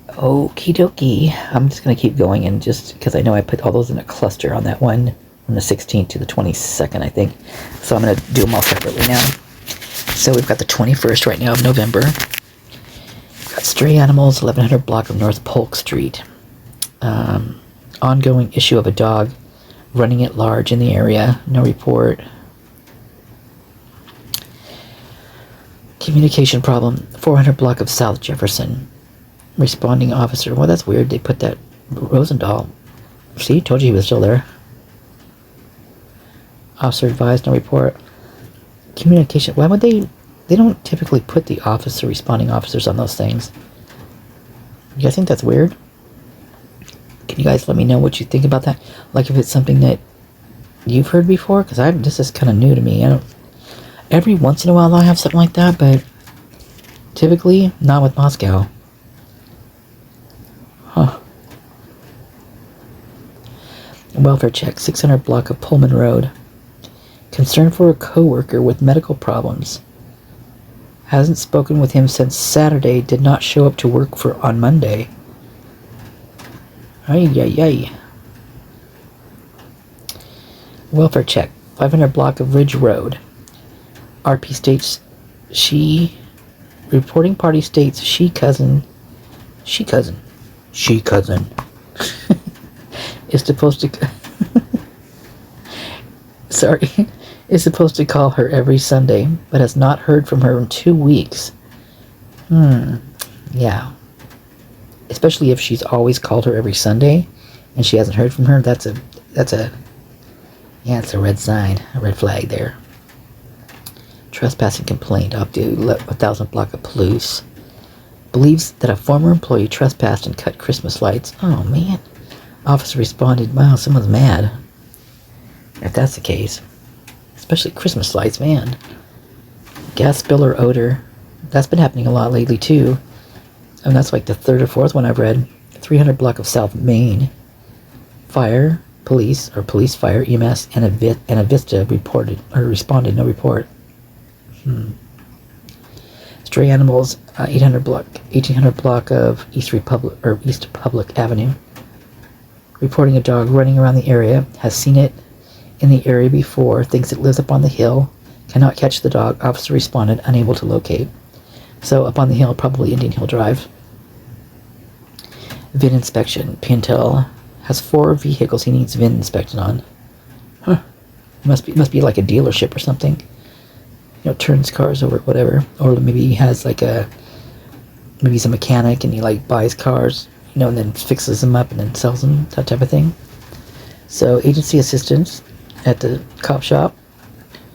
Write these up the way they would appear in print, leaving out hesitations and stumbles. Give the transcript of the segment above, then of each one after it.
Okie dokie. I'm just going to keep going, and just because I know I put all those in a cluster on that one from the 16th to the 22nd, I think. So I'm going to do them all separately now. So we've got the 21st right now of November. We've got stray animals, 1100 block of North Polk Street. Ongoing issue of a dog running at large in the area. No report. Communication problem, 400 block of South Jefferson. Responding officer. Well, that's weird. They put that Rosendahl. See, told you he was still there. Officer advised, no report. Communication. Why would they don't typically put the officer, responding officers on those things. You guys think that's weird? Can you guys let me know what you think about that? Like if it's something that you've heard before? Because this is kind of new to me. Every once in a while I'll have something like that, but typically not with Moscow. Huh. Welfare check, 600 block of Pullman Road. Concern for a co-worker with medical problems. Hasn't spoken with him since Saturday. Did not show up to work on Monday. Ay, ay, ay. Welfare check, 500 block of Ridge Road. RP states reporting party states she cousin is supposed to sorry, is supposed to call her every Sunday, but has not heard from her in 2 weeks. Yeah. Especially if she's always called her every Sunday and she hasn't heard from her, it's a red sign, a red flag there. Trespassing complaint up to 1000 block of Palouse. Believes that a former employee trespassed and cut Christmas lights. Oh man. Officer responded, wow, someone's mad. If that's the case. Especially Christmas lights, man. Gas spill or odor. That's been happening a lot lately too. And that's like the third or fourth one I've read. 300 block of South Main. Fire, police, fire, EMS, and a Vista responded, no report. Stray animals, 1800 block of East Public Avenue. Reporting a dog running around the area, has seen it in the area before, thinks it lives up on the hill, cannot catch the dog. Officer responded, unable to locate. So up on the hill, probably Indian Hill Drive. VIN inspection. Piantel has 4 vehicles he needs VIN inspection on. Huh. Must be like a dealership or something. You know, turns cars over, whatever. Or maybe he has maybe he's a mechanic and he like buys cars, and then fixes them up and then sells them, that type of thing. So agency assistance at the cop shop.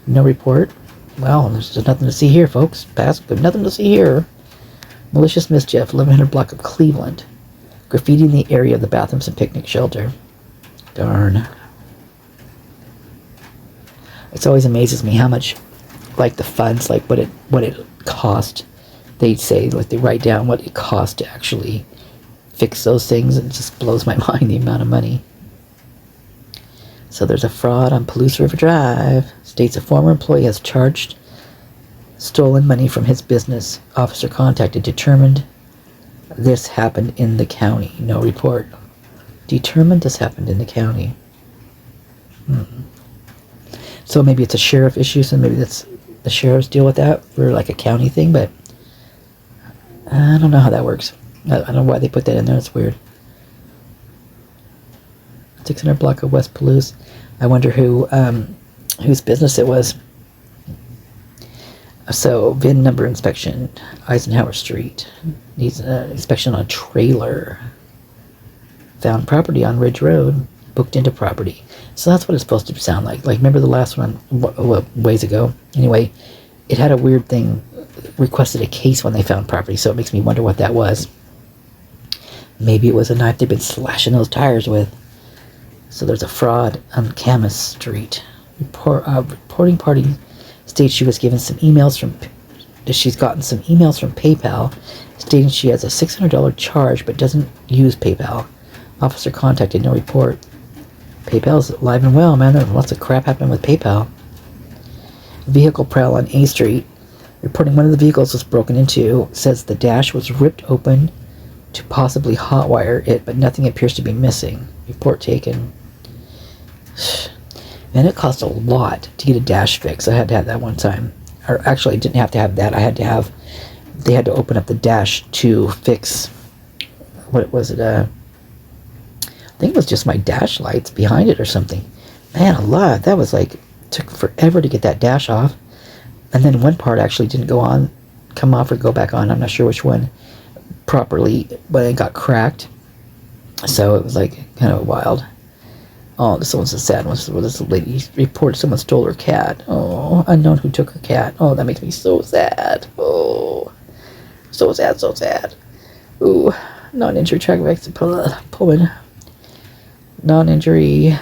No report. Well, there's nothing to see here, folks. Nothing to see here. Malicious mischief, 1100 block of Cleveland. Graffiti in the area of the bathrooms and picnic shelter. Darn. It always amazes me how much, like the funds, like what it cost. They say, like they write down what it cost to actually fix those things, and it just blows my mind the amount of money. So there's a fraud on Palouse River Drive. States a former employee has charged stolen money from his business. Officer contacted, determined this happened in the county. No report. Determined this happened in the county. So maybe it's a sheriff issue, so maybe that's the sheriffs deal with that for like a county thing, but I don't know how that works. I don't know why they put that in there. It's weird. 600 block of West Palouse. I wonder whose business it was. So VIN number inspection. Eisenhower Street needs an inspection on a trailer. Found property on Ridge Road. Booked into property. So that's what it's supposed to sound like. Like, remember the last one ways ago? Anyway, it had a weird thing. Requested a case when they found property, so it makes me wonder what that was. Maybe it was a knife they've been slashing those tires with. So there's a fraud on Camas Street. Reporting party states she's gotten some emails from PayPal stating she has a $600 charge but doesn't use PayPal. Officer contacted, no report. PayPal's alive and well, man. There's lots of crap happening with PayPal. Vehicle prowl on A Street. Reporting one of the vehicles was broken into. Says the dash was ripped open to possibly hotwire it, but nothing appears to be missing. Report taken. Man, it cost a lot to get a dash fix. I had to have that one time. Or actually, I didn't have to have that. They had to open up the dash to fix, what was it? I think it was just my dash lights behind it or something. Man, a lot. That was like, took forever to get that dash off. And then one part actually didn't come off or go back on. I'm not sure which one properly, but it got cracked. So it was like kind of wild. Oh, this one's a sad one. This lady reported someone stole her cat. Oh, unknown who took her cat. Oh, that makes me so sad. Oh, so sad, so sad. Ooh, non-injury track exit Pullman. Non-injury.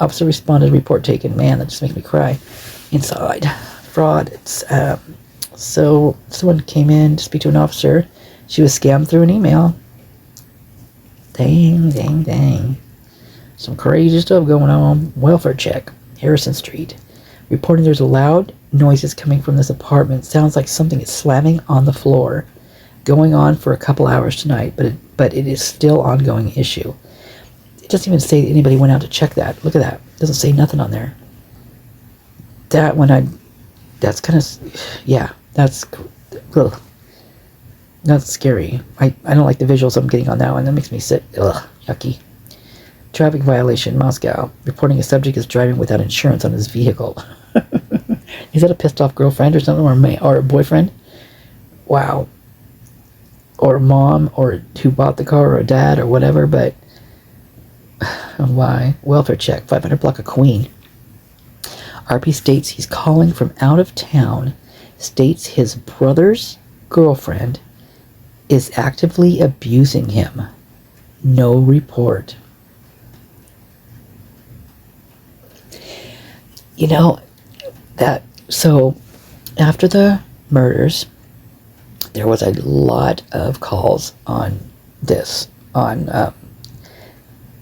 Officer responded. Report taken. Man, that just makes me cry. Inside. Fraud. It's so someone came in to speak to an officer. She was scammed through an email. Dang, dang, dang. Some crazy stuff going on. Welfare check. Jefferson Street. Reporting there's loud noises coming from this apartment. Sounds like something is slamming on the floor. Going on for a couple hours tonight, but it is still ongoing issue. It doesn't even say that anybody went out to check that. Look at that. It doesn't say nothing on there. That's kind of, yeah, that's scary. I don't like the visuals I'm getting on that one. That makes me sick. Ugh, yucky. Traffic violation, Moscow. Reporting a subject is driving without insurance on his vehicle. Is that a pissed off girlfriend or something, or a boyfriend? Wow. Or a mom, or who bought the car, or a dad, or whatever, but why? Welfare check, 500 block of Queen. RP states he's calling from out of town, states his brother's girlfriend is actively abusing him. No report. You know, so after the murders, there was a lot of calls on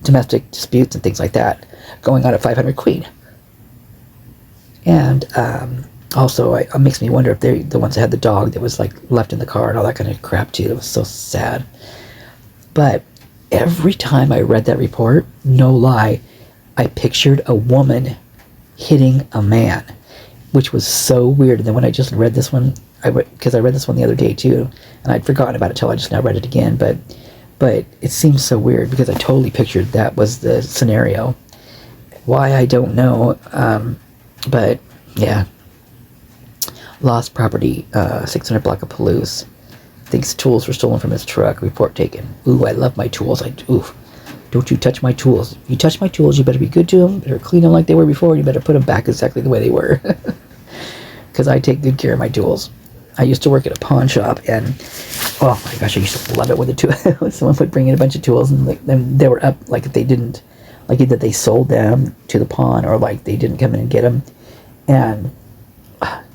domestic disputes and things like that going on at 500 Queen. And also, it makes me wonder if they're the ones that had the dog that was like left in the car and all that kind of crap too. It was so sad. But every time I read that report, no lie, I pictured a woman hitting a man, which was so weird. And then when I just read this one, because I read this one the other day too, and I'd forgotten about it till I just now read it again. But it seems so weird because I totally pictured that was the scenario. Why, I don't know. But yeah. Lost property, 600 block of Palouse. Thinks tools were stolen from his truck. Report taken. Ooh, I love my tools. Don't you touch my tools. If you touch my tools, you better be good to them. Better clean them like they were before. You better put them back exactly the way they were. Because I take good care of my tools. I used to work at a pawn shop, and oh my gosh, I used to love it when someone would bring in a bunch of tools, and then they were up, like they didn't, like either they sold them to the pawn, or like they didn't come in and get them. And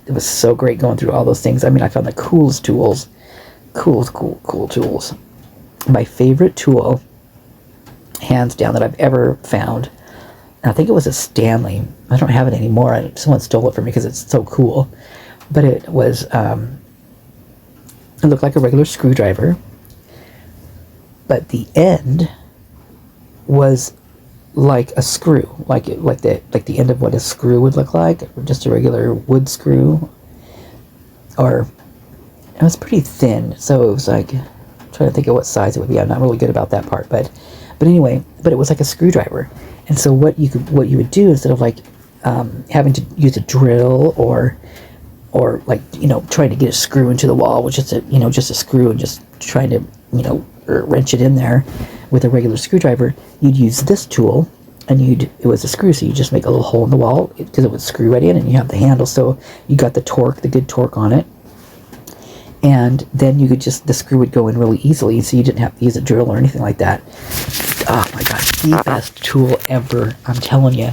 it was so great going through all those things. I mean, I found the coolest tools. Cool tools. My favorite tool, hands down, that I've ever found, and I think it was a Stanley. I don't have it anymore. Someone stole it from me because it's so cool. But it was, it looked like a regular screwdriver, but the end was like a screw, like the end of what a screw would look like, just a regular wood screw. Or it was pretty thin, so it was like, I'm trying to think of what size it would be. I'm not really good about that part, but anyway, but it was like a screwdriver. And so what you would do, instead of like having to use a drill or like, trying to get a screw into the wall, which is just a screw, and just trying to wrench it in there with a regular screwdriver, you'd use this tool, and it was a screw, so you just make a little hole in the wall because it would screw right in, and you have the handle, so you got the good torque on it, and then you could the screw would go in really easily, so you didn't have to use a drill or anything like that. Oh my gosh, the best tool ever, I'm telling you,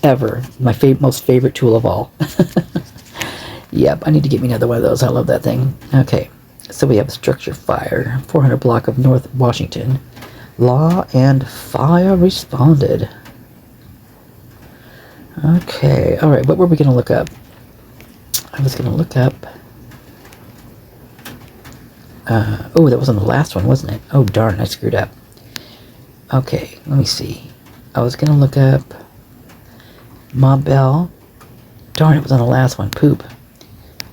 ever. My most favorite tool of all. Yep, I need to get me another one of those. I love that thing. Okay, so we have structure fire, 400 block of North Washington. Law and fire responded. Okay, all right, what were we going to look up? I was going to look up Oh, that wasn't the last one, wasn't it? Oh, darn, I screwed up. Okay, let me see. I was gonna look up Ma Belle. Darn, it was on the last one. Poop.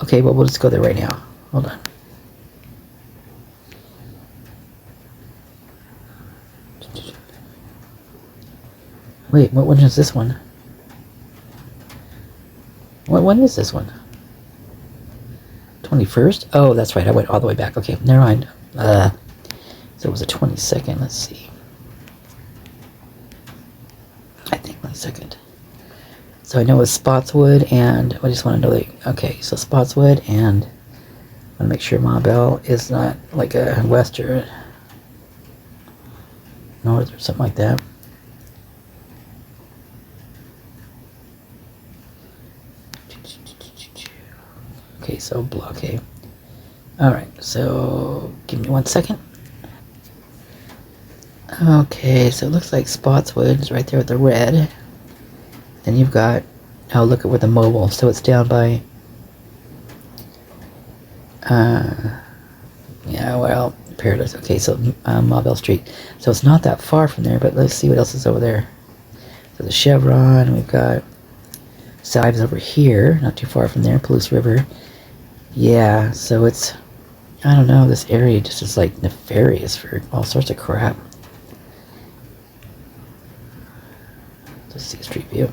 Okay, well, we'll just go there right now. Hold on. Wait, what one is this one? What one is this one? 21st? Oh, that's right. I went all the way back. Okay, never mind. So it was the 22nd. Let's see. I think 22nd. So I know it's Spotswood, and I just want to know the... Okay, so Spotswood, and I want to make sure Ma Belle is not like a west or north or something like that. Okay, so okay. Alright, so give me 1 second. Okay, so it looks like Spotswood is right there with the red. Then you've got, oh, look at where the mobile, so it's down by, yeah, well, Paradise. Okay, so Ma Belle Street. So it's not that far from there, but let's see what else is over there. So the Chevron, we've got Sives over here, not too far from there, Palouse River. Yeah, so it's, I don't know, this area just is like nefarious for all sorts of crap. Let's see a street view.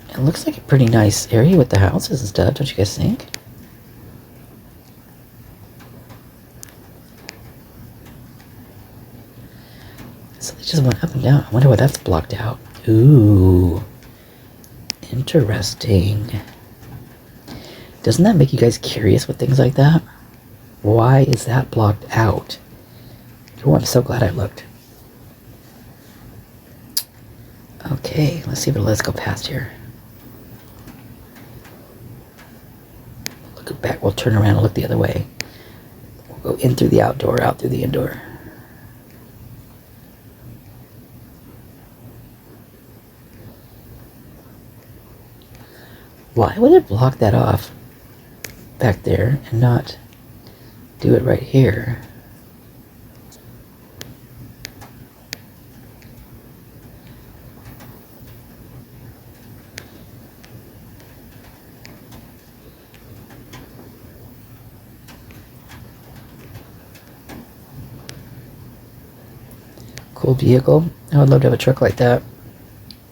It looks like a pretty nice area with the houses and stuff, don't you guys think? So they just went up and down. I wonder why that's blocked out. Ooh. Interesting. Doesn't that make you guys curious with things like that? Why is that blocked out? Oh, I'm so glad I looked. Okay, let's see if it'll let us go past here. Look back, we'll turn around and look the other way. We'll go in through the outdoor, out through the indoor. Why would it block that off back there and not do it right here? Cool vehicle. I would love to have a truck like that.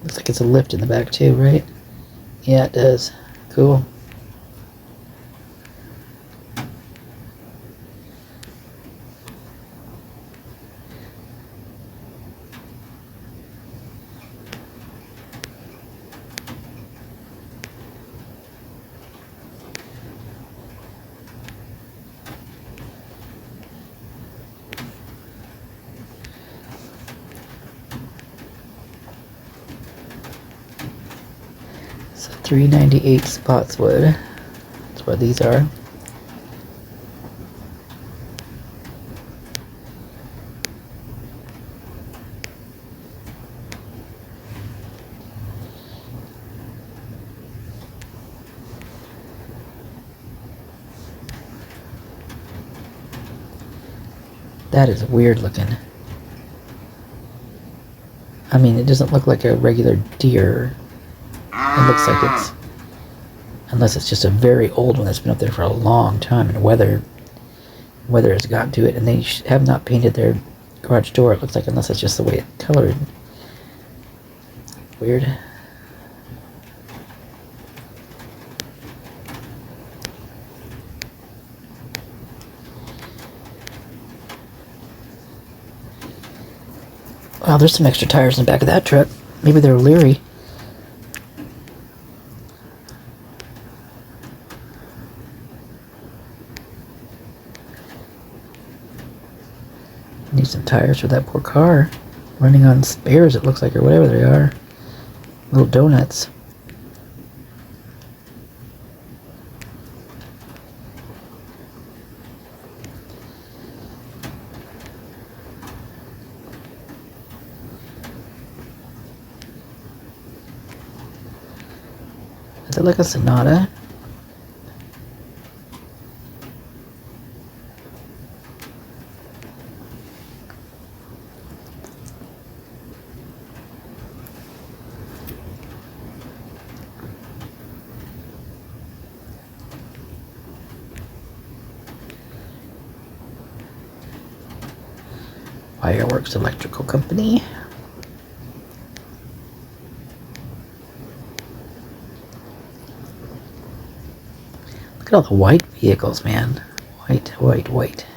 Looks like it's a lift in the back too, right? Yeah, it does. Cool. So 398 Spotswood. That's where these are. That is weird looking. I mean, it doesn't look like a regular deer. It looks like it's, unless it's just a very old one that's been up there for a long time and weather has gotten to it, and they have not painted their garage door, it looks like, unless it's just the way it's colored. Weird. Wow, there's some extra tires in the back of that truck. Maybe they're leery. Need some tires for that poor car. Running on spares, it looks like, or whatever they are. Little donuts. Is it like a Sonata? Fireworks Electrical Company. Look at all the white vehicles, man. White, white, white.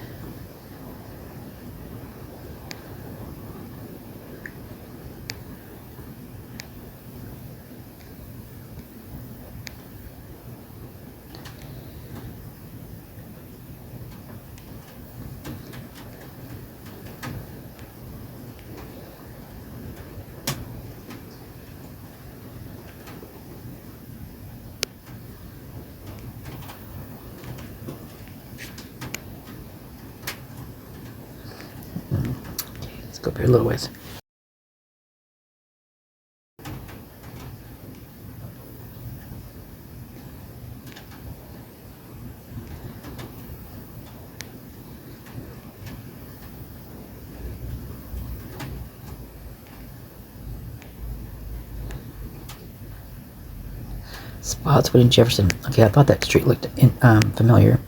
Let's go up here a little ways. Spotswood and Jefferson. Okay, I thought that street looked familiar.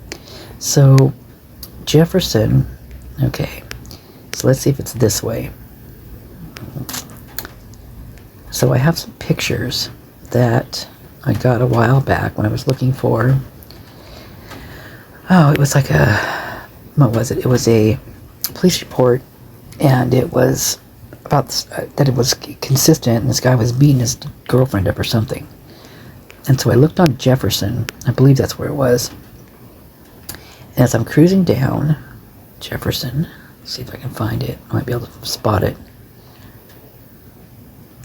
So, Jefferson. Okay, so let's see if it's this way. So I have some pictures that I got a while back when I was looking for. Oh, it was like a. What was it? It was a police report, and it was about that it was consistent, and this guy was beating his girlfriend up or something. And so I looked on Jefferson. I believe that's where it was. And as I'm cruising down Jefferson, see if I can find it. I might be able to spot it.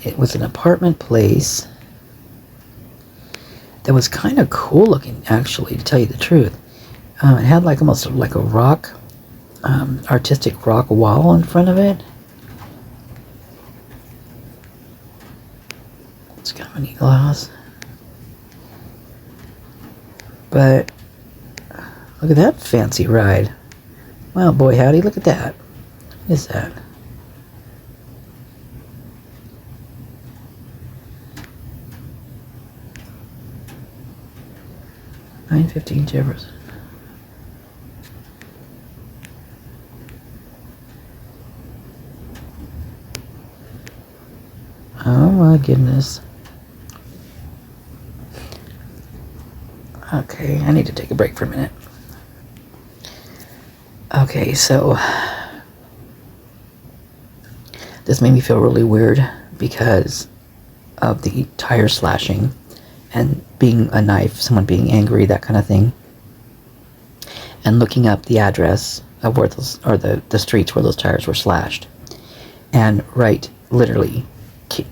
It was an apartment place that was kind of cool looking, actually, to tell you the truth. It had like almost like a rock, artistic rock wall in front of it. It's kind of a neat house. But look at that fancy ride. Wow, boy, howdy, look at that. What is that? $9.15 Jefferson. Oh my goodness. Okay, I need to take a break for a minute. Okay, so this made me feel really weird because of the tire slashing and being a knife, someone being angry, that kind of thing. And looking up the address of where those, or the streets where those tires were slashed. And right, literally,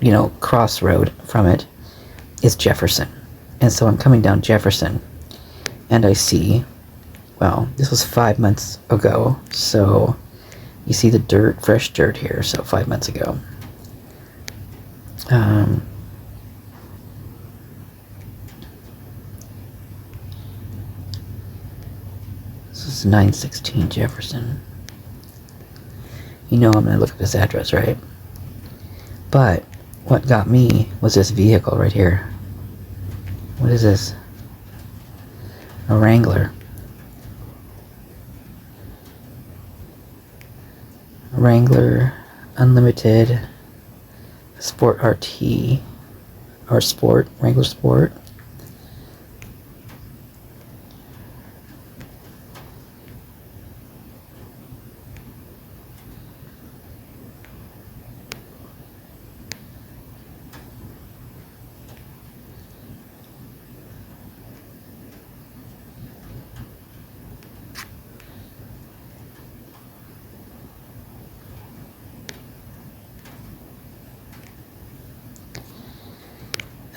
you know, crossroad from it is Jefferson. And so I'm coming down Jefferson and I see, well, this was 5 months ago, so you see the dirt, fresh dirt here, so 5 months ago. This is 916 Jefferson. You know I'm going to look at this address, right? But what got me was this vehicle right here. What is this? A Wrangler. Wrangler Unlimited Sport RT or Sport, Wrangler Sport.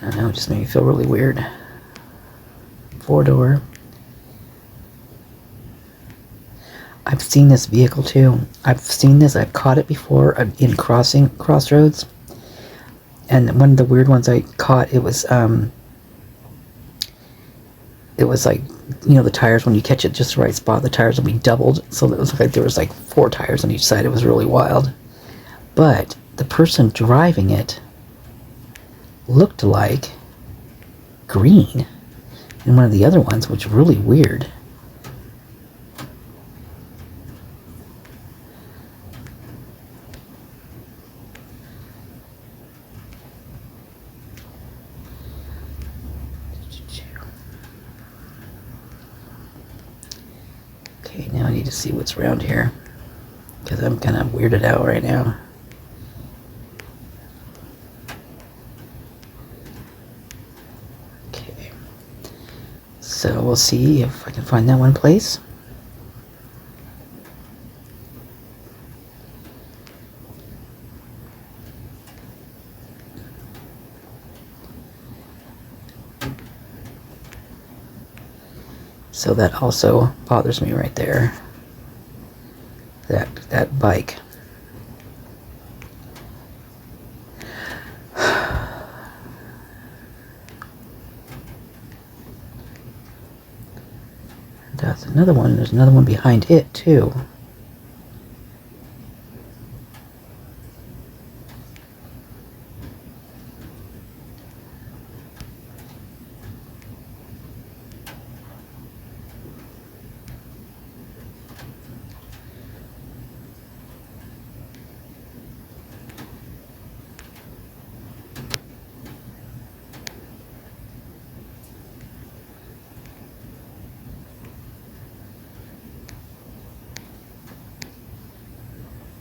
I don't know, it just made me feel really weird. 4-door. I've seen this vehicle too. I've seen this, I've caught it before in crossroads. And one of the weird ones I caught, it was it was like, the tires, when you catch it just the right spot, the tires will be doubled. So it was like there was like 4 tires on each side. It was really wild. But the person driving it looked like green in one of the other ones, which was really weird. Okay, now I need to see what's around here, because I'm kind of weirded out right now. Okay, so we'll see if I can find that one place. So that also bothers me right there. That bike. That's another one. There's another one behind it too.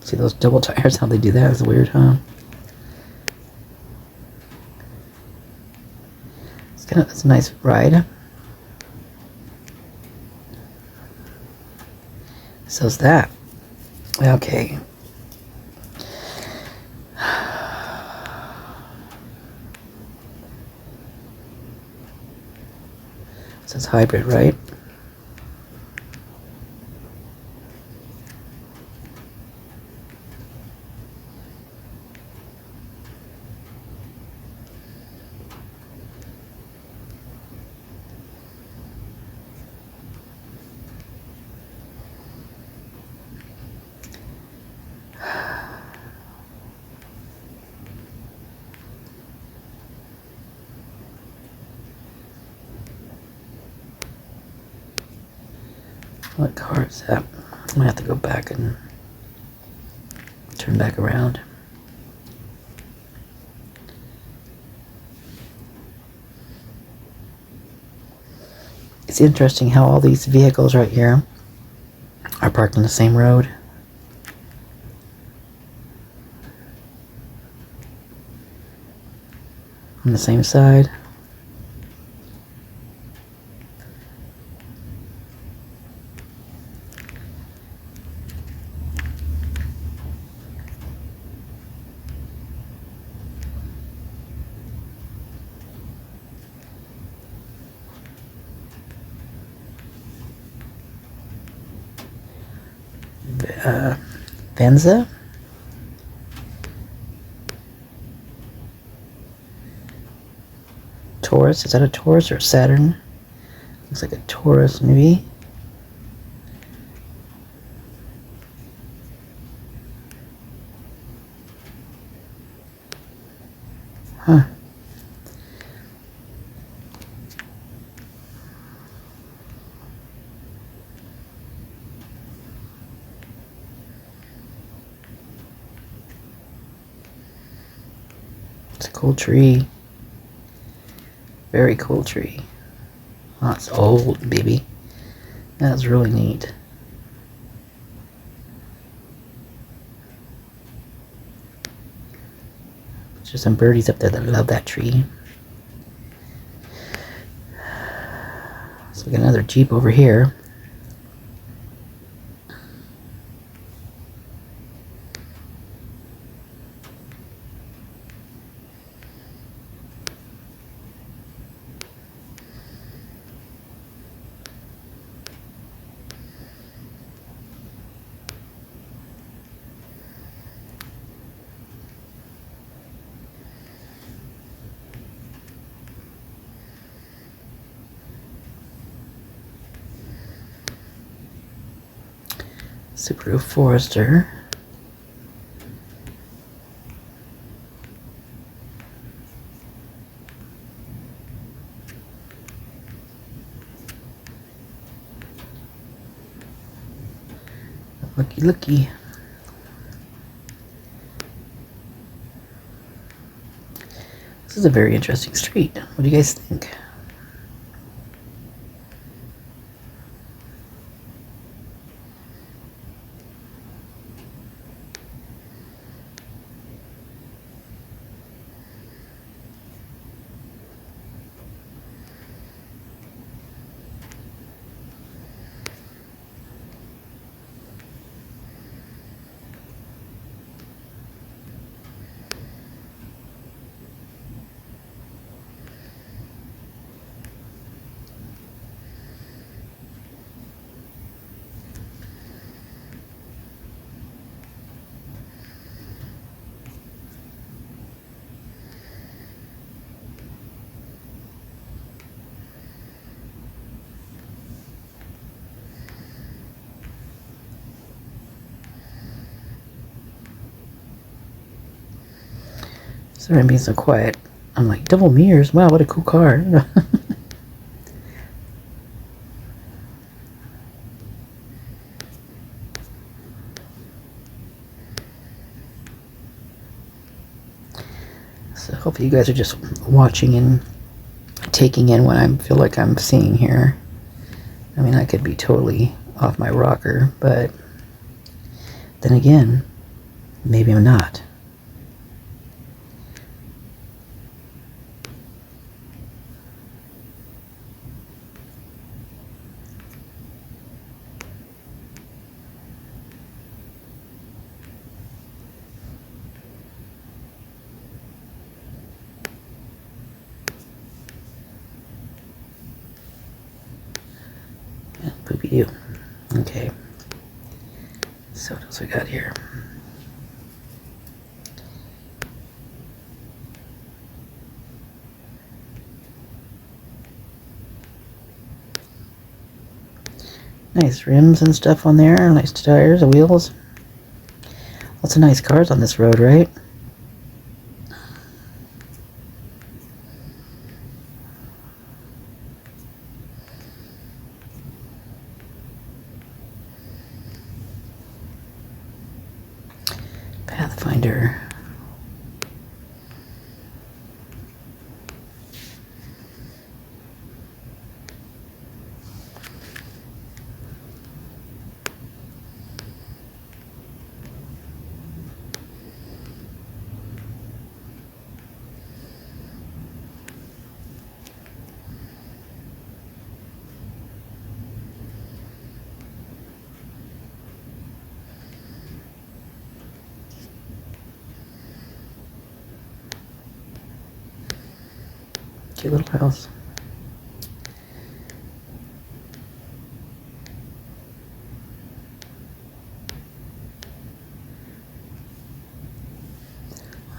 See those double tires, how they do that is weird, huh? It's a nice ride. So's that. Okay. So it's hybrid, right? What car is that? I'm gonna have to go back and turn back around. It's interesting how all these vehicles right here are parked on the same road. On the same side. Venza? Taurus? Is that a Taurus or a Saturn? Looks like a Taurus, maybe. Huh. It's a cool tree. Very cool tree. Oh, it's old, baby. That's really neat. There's some birdies up there that love that tree. So we got another Jeep over here. Subaru Forester. Looky, looky. This is a very interesting street. What do you guys think? Sorry I'm being so quiet. I'm like, double mirrors? Wow, what a cool car. So hopefully you guys are just watching and taking in what I feel like I'm seeing here. I mean, I could be totally off my rocker, but then again, maybe I'm not. Poopy doo. Okay. So what else we got here? Nice rims and stuff on there. Nice tires and wheels. Lots of nice cars on this road, right? Pathfinder. Cute little house.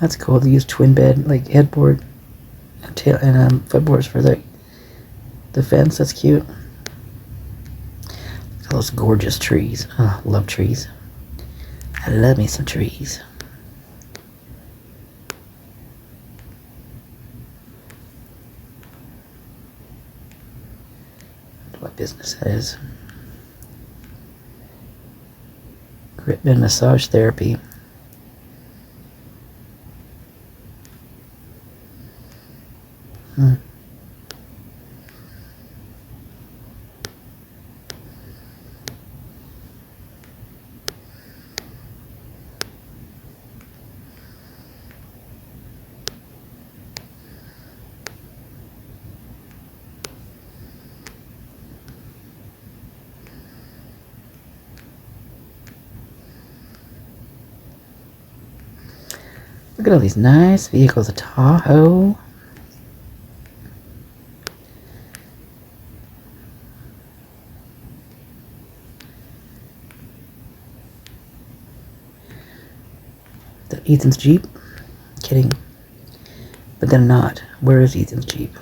That's cool. They use twin bed, like headboard and tail and footboards for the fence. That's cute. Look at those gorgeous trees. Oh, love trees. I love me some trees. What business that is. Gritman Massage Therapy. Look at all these nice vehicles. A Tahoe. The Ethan's Jeep. Kidding. But then not. Where is Ethan's Jeep?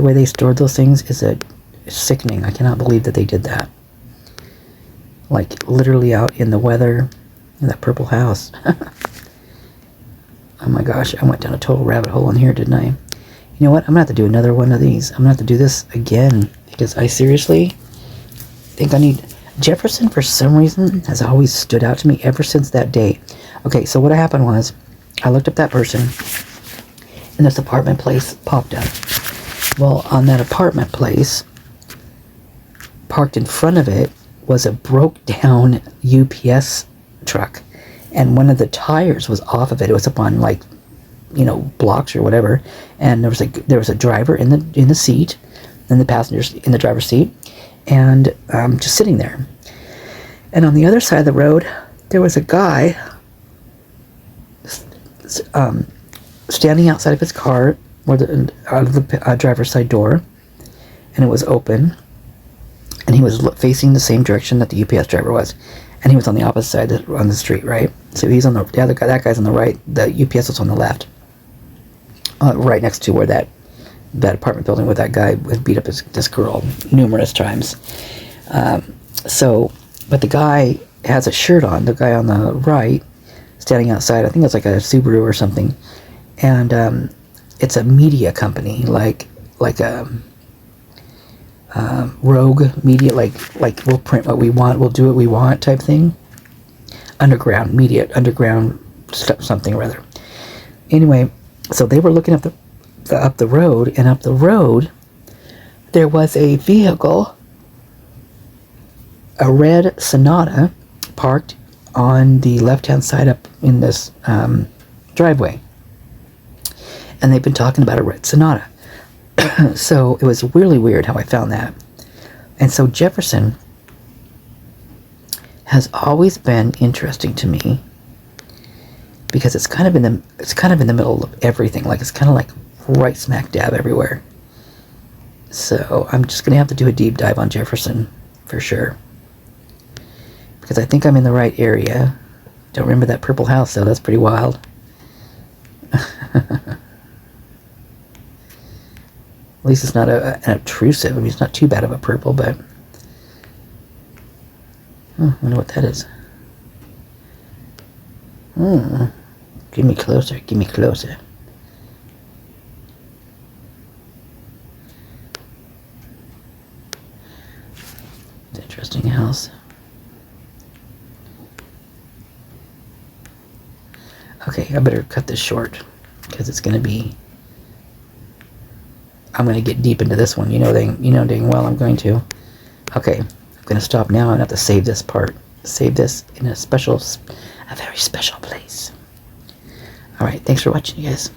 The way they stored those things is sickening. I cannot believe that they did that. Like, literally out in the weather, in that purple house. Oh my gosh, I went down a total rabbit hole in here, didn't I? You know what? I'm gonna have to do another one of these. I'm gonna have to do this again, because I seriously think I need... Jefferson, for some reason, has always stood out to me ever since that day. Okay, so what happened was, I looked up that person, and this apartment place popped up. Well, on that apartment place, parked in front of it, was a broke down UPS truck, and one of the tires was off of it. It was up on, like, you know, blocks or whatever, and there was a driver in the seat, and the passengers in the driver's seat, and just sitting there. And on the other side of the road, there was a guy standing outside of his car, out of the driver's side door, and it was open, and he was facing the same direction that the UPS driver was, and he was on the opposite side on the street, right? So he's on the other guy. That guy's on the right. The UPS was on the left, right next to where that apartment building where that guy would beat up this girl numerous times. But the guy has a shirt on. The guy on the right, standing outside. I think it's like a Subaru or something, and it's a media company, like a rogue media, like we'll print what we want, we'll do what we want type thing. Underground media, underground something or other. Anyway, so they were looking up the road, and up the road there was a vehicle, a red Sonata, parked on the left-hand side up in this driveway. And they've been talking about a red Sonata. So it was really weird how I found that. And so Jefferson has always been interesting to me, because it's kind of in the middle of everything. Like, it's kind of like right smack dab everywhere. So I'm just gonna have to do a deep dive on Jefferson for sure, because I think I'm in the right area. Don't remember that purple house though. That's pretty wild. At least it's not an obtrusive. I mean, it's not too bad of a purple, but... I wonder what that is. Give me closer. Give me closer. It's an interesting house. Okay, I better cut this short, because it's going to be... I'm going to get deep into this one. You know dang well I'm going to. Okay, I'm going to stop now and have to save this part. Save this in a very special place. Alright, thanks for watching, you guys.